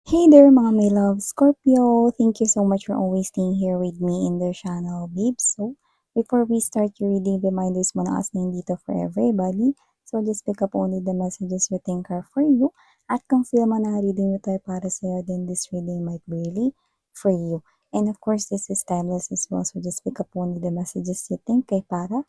Hey there mga my love, Scorpio! Thank you so much for always staying here with me in the channel, babes. So, before we start your reading, reminders muna as nandito for everybody. So, just pick up only the messages you think are for you. At kung feel mo na reading mo tayo para sa'yo, then this reading might be really for you. And of course, this is timeless as well. So, just pick up only the messages you think ay para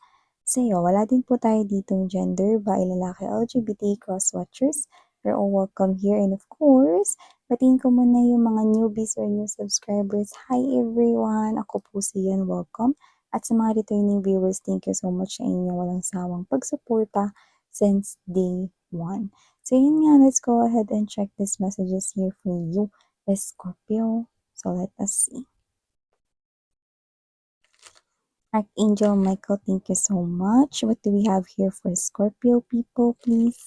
sa'yo. Wala din po tayo ditong gender, bae, lalaki, LGBT, cross-watchers. You're all welcome here. And of course, batiin ko muna yung mga newbies or new subscribers. Hi everyone! Ako po si Yan. Welcome. At sa mga returning viewers, thank you so much sa inyong walang sawang pagsuporta since day 1. So yun nga, let's go ahead and check these messages here for you, Scorpio. So let us see. Archangel Michael, thank you so much. What do we have here for Scorpio people, please?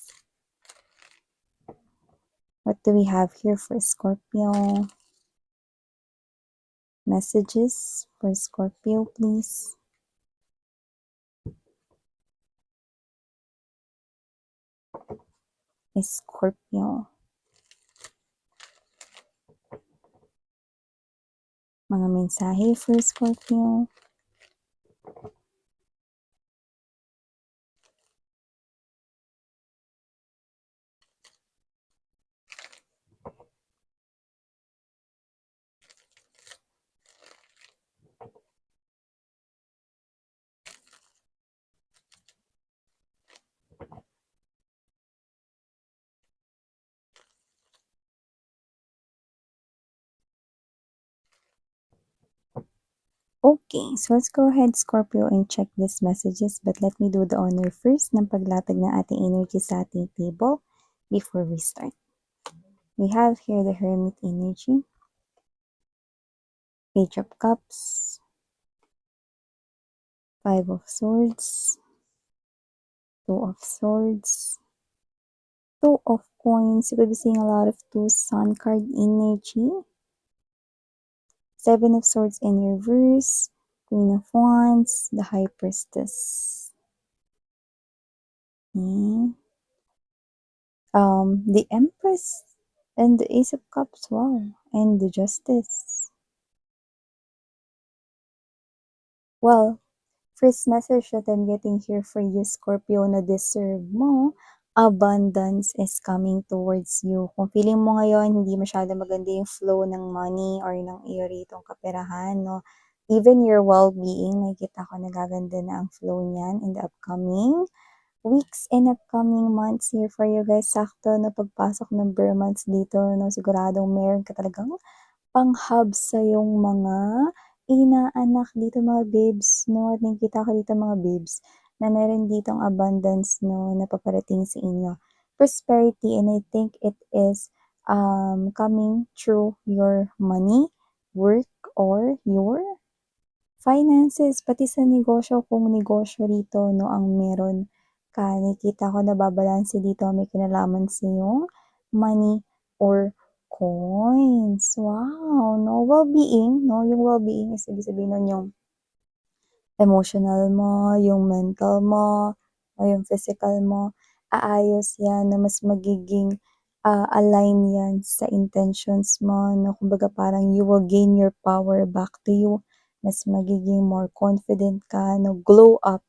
What do we have here for Scorpio? Messages for Scorpio, please. Scorpio. Mga mensahe for Scorpio. Okay, so let's go ahead, Scorpio, and check these messages. But let me do the honor first ng paglatag ng ating energy sa ating table before we start. We have here the Hermit energy, Page of Cups, Five of Swords, Two of Swords, Two of Coins. You could be seeing a lot of two Sun card energy, Seven of Swords in reverse, Queen of Wands, the High Priestess. Okay. The Empress and the Ace of Cups, wow, and the Justice. Well, first message that I'm getting here for you, Scorpio, na deserve mo, abundance is coming towards you. Kung feeling mo ngayon, hindi masyado maganda yung flow ng money or ng iyo ritong kaperahan, no? Even your well-being, nakikita ko nagaganda na ang flow niyan in the upcoming weeks and upcoming months here for you guys. Sakto na pagpasok ng bare months dito, no? Siguradong meron ka talagang pang-hub sa yung mga inaanak dito mga babes, no? At nakikita ko dito mga babes na meron ditong abundance, no, na paparating sa inyo. Prosperity, and I think it is coming through your money, work, or your finances, pati sa negosyo, kung negosyo rito, no, ang meron ka. Nakikita ko na babalanse dito, may kinalaman sa yung money or coins. Wow, no? Well-being, no? Yung well-being is ibig sabihin nun yung emotional mo, yung mental mo, o yung physical mo. Aayos yan na mas magiging align yan sa intentions mo, no? Kumbaga parang you will gain your power back to you. Mas magiging more confident ka, no? Glow up.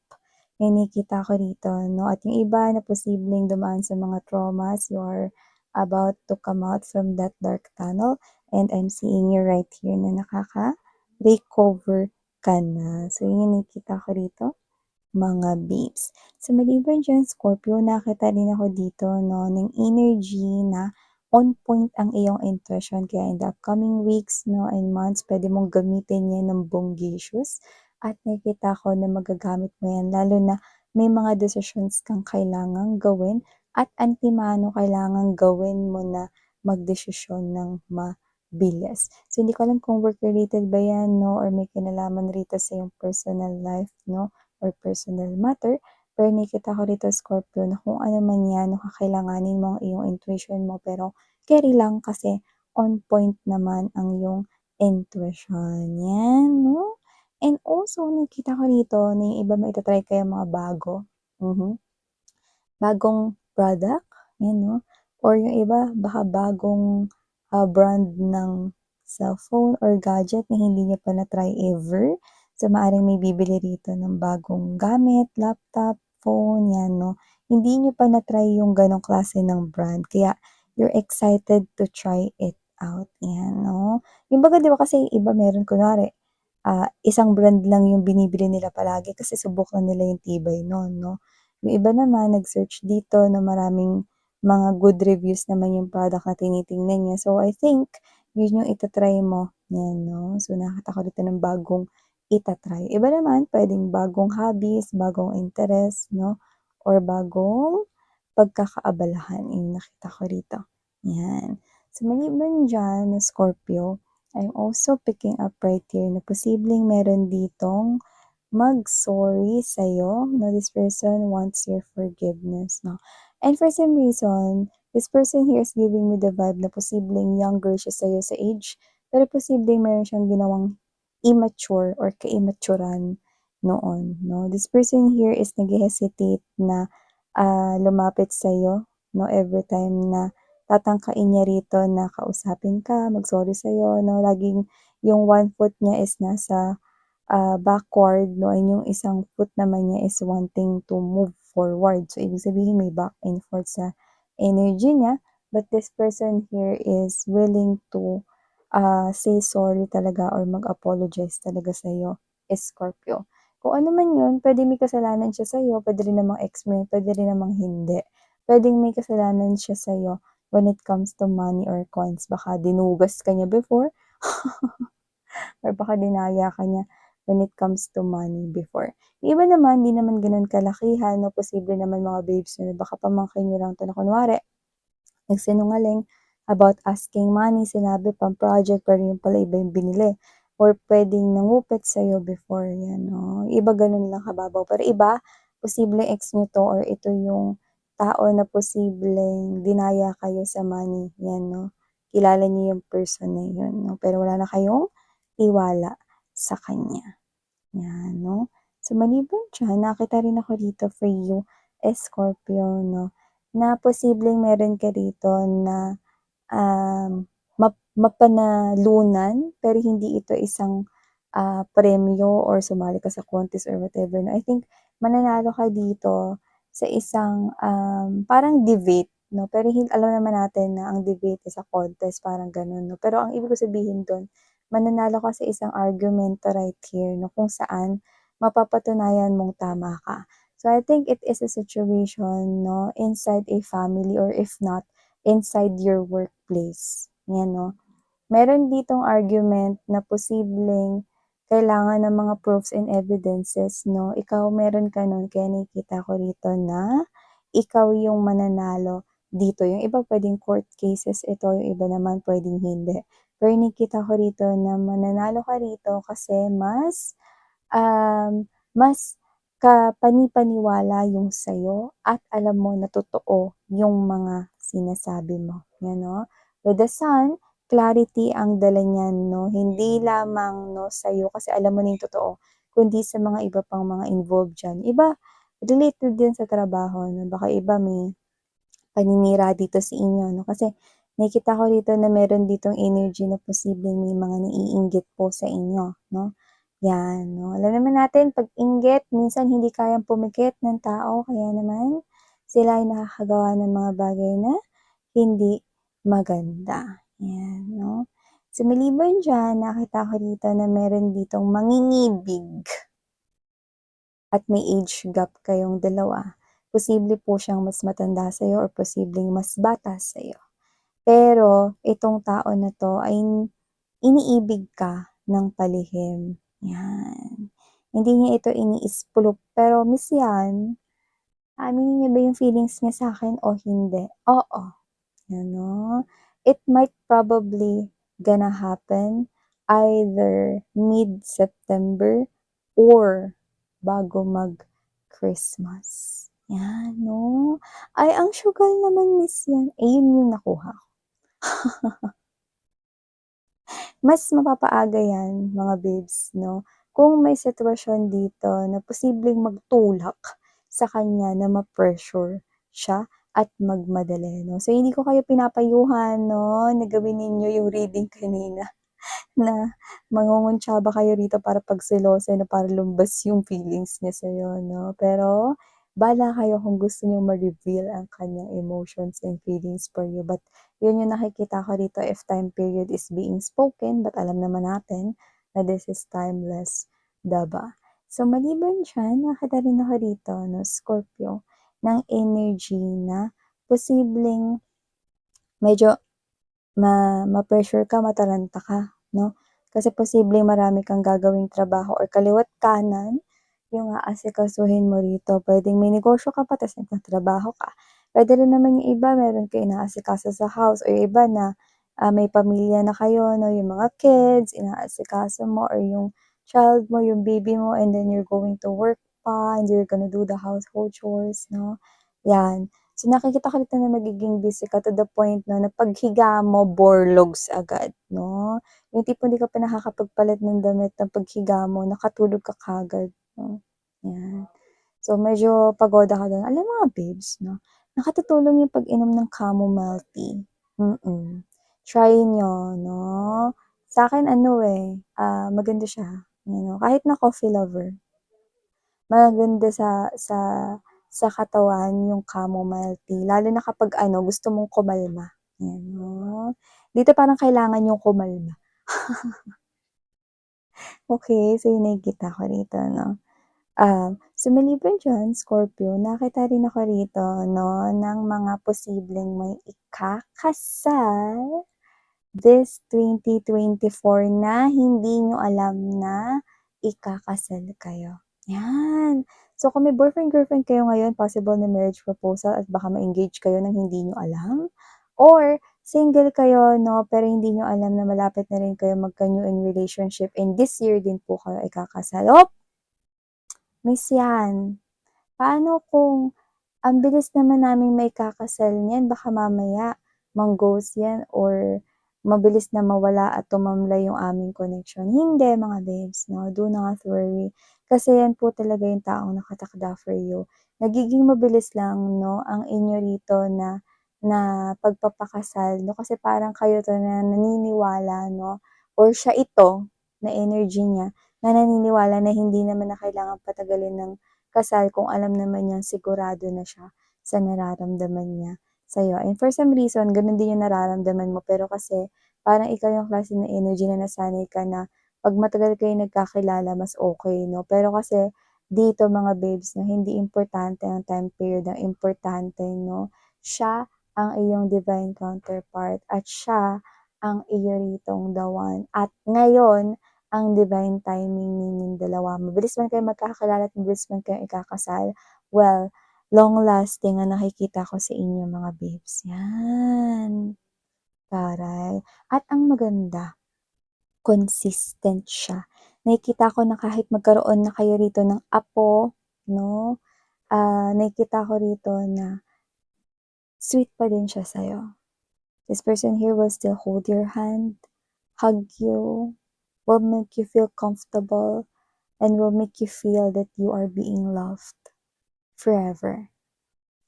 Yan nakikita ko rito, no? At yung iba na posibleng dumaan sa mga traumas, you are about to come out from that dark tunnel. And I'm seeing you right here na nakaka-recover ka na. So, yun nakikita ko rito, mga babes. So, maliban dyan, Scorpio, nakita din ako dito, no, ng energy na on point ang iyong intuition. Kaya in the upcoming weeks, no, and months, pwede mong gamitin yan ng bonggisius. At nakikita ko na magagamit mo yan, lalo na may mga decisions kang kailangang gawin at antimano kailangang gawin mo na magdesisyon ng mabilis. So, hindi ko alam kung work-related ba yan, no, or may kinalaman rito sa iyong personal life, no, or personal matter. Pero nakikita ko rito, Scorpio, na kung ano man yan, no, kakailanganin mo ang iyong intuition mo, pero carry lang kasi on point naman ang iyong intuition. Yan, no? And also, nakita ko rito na yung iba maitatry kayo mga bago. Bagong product, yan, no? Or yung iba, baka bagong brand ng cellphone or gadget na hindi niyo pa na-try ever. So, maaaring may bibili rito ng bagong gamit, laptop, phone, 'yan 'no. Hindi niyo pa na-try yung gano'ng klase ng brand kaya you're excited to try it out, 'yan 'no. Yung baga 'di ba kasi yung iba meron kunwari, isang brand lang yung binibili nila palagi kasi subok lang nila yung tibay nun 'no. Yung iba naman nag-search dito na maraming mga good reviews naman yung product na tinitingnan niya. So, I think yun yung ita-try mo, 'yan 'no. So, nakakita ko dito ng bagong ita-try. Iba naman puwedeng bagong hobbies, bagong interest 'no, or bagong pagkakaabalahan, yung nakita ko rito, 'yan. So, maliban diyan na Scorpio, I'm also picking up right here na posibleng meron ditong mag-sorry sa'yo na this person wants your forgiveness 'no. And for some reason, this person here is giving me the vibe na posibleng younger siya sa'yo sa age, pero posibleng meron siyang ginawang immature or ka-imaturan noon 'no. This person here is naghe-hesitate na, lumapit sa'yo 'no, everytime na tatangkain niya rito na kausapin ka, mag-sorry sa'yo 'no, laging yung one foot niya is nasa backward 'no, and yung isang foot naman niya is wanting to move forward. So, ibig sabihin may back and forth sa energy niya, but this person here is willing to, say sorry talaga or mag-apologize talaga sa'yo, Scorpio. Kung ano man yun, puwedeng may kasalanan siya sa'yo, puwede rin namang ex mo yun, puwede rin namang hindi. Puwedeng may kasalanan siya sa'yo when it comes to money or coins. Baka dinugas ka niya before or baka dinaya ka niya when it comes to money before. Yung iba naman, di naman gano'n kalakihan 'no, posible naman mga babes na baka pamangkin niyo lang 'to na kunwari nagsinungaling about asking money, sinabi pang-project pero yun pala iba yung binili or puwedeng nangupit sa'yo before, 'yan 'no. Iba gano'n lang kababaw, pero iba posibleng ex niyo 'to or ito yung tao na posibleng dinaya kayo sa money, 'yan 'no. Kilala niyo yung person na yun 'no, pero wala na kayong tiwala sa kanya, 'yan 'no. So, maliban diyan nakita rin ako dito for you, Scorpio 'no, na posibleng meron ka dito na mapanalunan pero hindi ito isang, premyo or sumali ka sa contest or whatever 'no. I think mananalo ka dito sa isang, parang debate 'no, pero alam naman natin na ang debate is a contest parang gano'n 'no. Pero ang ibig ko sabihin dun, mananalo ka sa isang argumento right here 'no, kung saan mapapatunayan mong tama ka. So, I think it is a situation 'no, inside a family or if not, inside your workplace, 'yan 'no. Meron ditong argument na posibleng kailangan ng mga proofs and evidences 'no, ikaw meron ka nun kaya nakikita ko rito na ikaw yung mananalo dito. Yung iba puwedeng court cases ito, yung iba naman puwedeng hindi. Pero nakikita ko rito na mananalo ka rito kasi mas kapani-paniwala yung sa'yo at alam mo na totoo yung mga sinasabi mo, 'yan 'no. With the Sun, clarity ang dala niyan 'no, hindi lamang 'no sa'yo kasi alam mo na yung totoo, kundi sa mga iba pang mga involved diyan. Iba related din sa trabaho 'no, baka iba may paninira dito sa inyo 'no, kasi nakikita ko rito na meron ditong energy na posibleng may mga naiinggit po sa inyo 'no, 'yan 'no. Alam naman natin 'pag inggit minsan hindi kayang pumikit ng tao kaya naman sila ay nakakagawa ng mga bagay na hindi maganda, 'yan 'no. So, maliban diyan nakita ko dito na meron ditong mangingibig at may age gap kayong dalawa. Posible po siyang mas matanda sa'yo or posibleng mas bata sa'yo. Pero itong tao na 'to ay iniibig ka ng palihim, 'yan. Hindi niya ito iniispulop pero miss 'yan, aminin niya ba yung feelings niya sa'kin o hindi? Oo. Ano, it might probably gonna happen either mid-September or bago mag-Christmas. 'Yan 'no. Ay, ang sugal naman miss 'yan. Ayun yung nakuha ko. Mas mapapaaga 'yan mga babes 'no, kung may sitwasyon dito na posibleng magtulak sa kanya na ma-pressure siya at magmadali 'no. So, hindi ko kayo pinapayuhan 'no, na gawin ninyo yung reading kanina na mangunguntsaba kayo rito para pagselosin na para lumabas yung feelings niya sa'yo 'no. Pero bahala kayo kung gusto niyong ma-reveal ang kanyang emotions and feelings for you. But yun yung nakikita ko rito if time period is being spoken, but alam naman natin na this is timeless, 'di ba? So, maliban diyan nakita rin ako rito 'no, Scorpio, ng energy na posibleng medyo ma-pressure ka, mataranta ka 'no? Kasi posibleng marami kang gagawing trabaho or kaliwa't kanan yung aasikasuhin mo rito. Puwedeng may negosyo ka pa ta's nagtatrabaho ka. Puwede rin naman yung iba meron kang inaasikaso sa house or yung iba na, may pamilya na kayo 'no, yung mga kids inaasikaso mo or yung child mo, yung baby mo and then you're going to work pa and you're gonna do the household chores 'no, 'yan. So, nakikita ko dito na magiging busy ka to the point 'no, na paghiga mo borlogs agad 'no. Yung tipong di ka pa nakakapagpalit ng damit ng paghiga mo nakatulog ka kaagad 'no, 'yan. So, medyo pagoda ka dun. Alam mo mga babes 'no, nakatutulong yung pag-inom ng chamomile tea, Try niyo 'no. Sa'kin ano, maganda siya, you know, kahit na coffee lover. Maganda sa katawan yung chamomile tea lalo na kapag ano gusto mong kumalma, yan 'no. Dito parang kailangan yung kumalma. Okey, so yung nakikita ko rito 'no. So maliban diyan Scorpio, nakita rin ako rito 'no ng mga posibleng may ikakasal this 2024 na hindi niyo alam na ikakasal kayo, 'yan. So kung may boyfriend-girlfriend kayo ngayon, possible na marriage proposal at baka ma-engage kayo ng hindi niyo alam or single kayo 'no, pero hindi niyo alam na malapit na rin kayo magka-new in relationship and this year din po kayo ikakasal. Miss 'yan. Paano kung ang bilis naman naming maikakasal niyan baka mamaya mang-ghost 'yan or mabilis na mawala at tumamlay yung aming connection. Hindi mga babes 'no, do not worry. Kasi 'yan po talaga yung taong nakatakda for you. Nagiging mabilis lang 'no, ang inyo rito na na pagpapakasal 'no, kasi parang kayo 'to na naniniwala 'no, or siya ito na energy niya na naniniwala na hindi naman na kailangang patagalin ng kasal kung alam naman niyang sigurado na siya sa nararamdaman niya sa'yo. And for some reason, gano'n din yung nararamdaman mo pero kasi parang ikaw yung klase ng energy na nasanay ka na 'pag matagal kayong nagkakilala mas okey 'no. Pero kasi dito mga babes 'no, hindi importante ang time period, ang importante 'no, siya ang iyong divine counterpart at siya ang iyo ritong the one. At ngayon ang divine timing ninyong dalawa. Mabilis man kayong magkakakilala at mabilis man kayong ikakasal, well, long lasting ang nakikita ko sa inyo mga babes, 'yan. Taray. At ang maganda, consistent siya. Nakikita ko na kahit magkaroon na kayo rito ng apo 'no, nakikita ko rito na sweet pa din siya sa'yo. This person here will still hold your hand, hug you, will make you feel comfortable, and will make you feel that you are being loved forever,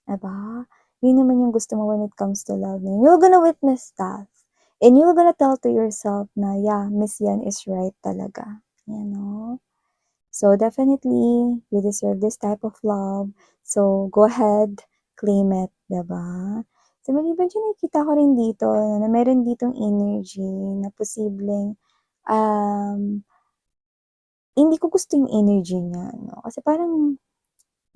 'di ba? Yun naman yung gusto mo when it comes to love, na you're gonna witness that, and you're gonna tell to yourself na, "Yeah, Miss Yan is right talaga." You know? So, definitely, you deserve this type of love. So, go ahead, claim it, 'di ba? So, maliban diyan nakikita ko rin dito na meron ditong energy na posibleng, um, hindi ko gusto yung energy niya 'no, kasi parang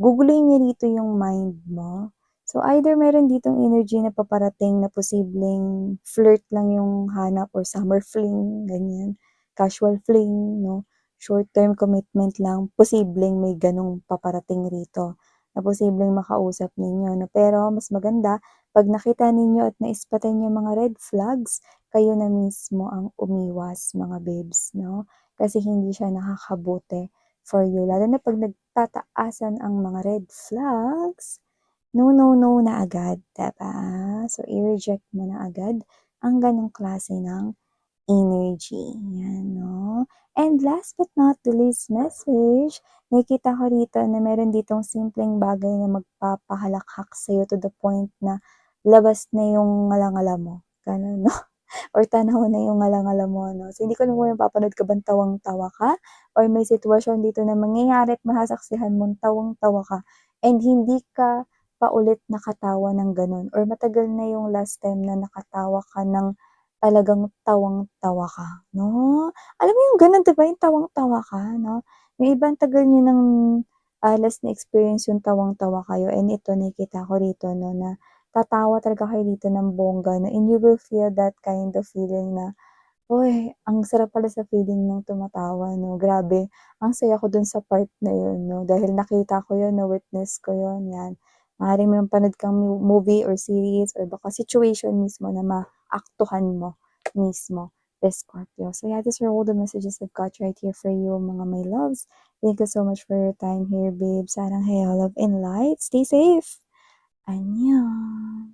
guguluhin niya dito yung mind mo. So, either meron ditong energy na paparating na posibleng flirt lang yung hanap or summer fling, ganyan, casual fling 'no, short-term commitment lang, posibleng may gano'ng paparating rito na posibleng makausap ninyo 'no. Pero mas maganda 'pag nakita ninyo at naispatan yung mga red flags, kayo na mismo ang umiwas mga babes 'no, kasi hindi siya nakakabuti for you. Lalo na 'pag nagtataasan ang mga red flags, no, no, no na agad, 'di ba? So, i-reject mo na agad ang gano'ng klase ng energy, yan 'no. And last but not the least message, nakikita ko rito na meron ditong simpleng bagay na magpapahalakhak sa'yo to the point na labas na yung ngala-ngala mo, gano'n 'no, or tanaw na yung ngala-ngala mo 'no. So, hindi ko alam kung napapanood ka bang tawang-tawa ka or may sitwasyon dito na mangyayari at masasaksihan mong tawang-tawa ka and hindi ka pa ulit nakatawa ng gano'n or matagal na yung last time na nakatawa ka ng talagang tawang-tawa ka 'no. Alam mo yung gano'n 'di ba, yung tawang-tawa ka 'no? Yung iba ang tagal niyo ng, last na experience yung tawang-tawa kayo and ito nakikita ko rito 'no na tatawa talaga kayo dito ng bongga 'no and you will feel that kind of feeling na, "Uy, ang sarap pala sa feeling ng tumatawa 'no, grabe ang saya ko dun sa part na yun 'no, dahil nakita ko yun, na-witness ko yun." 'Yan. Maaaring may mapanood kang movie or series or baka situation mismo na maaktuhan mo mismo, this Scorpio. So yeah, these are all the messages I've got right here for you mga my loves. Thank you so much for your time here, babe. Sarang heyo, love and light. Stay safe. Annyeong.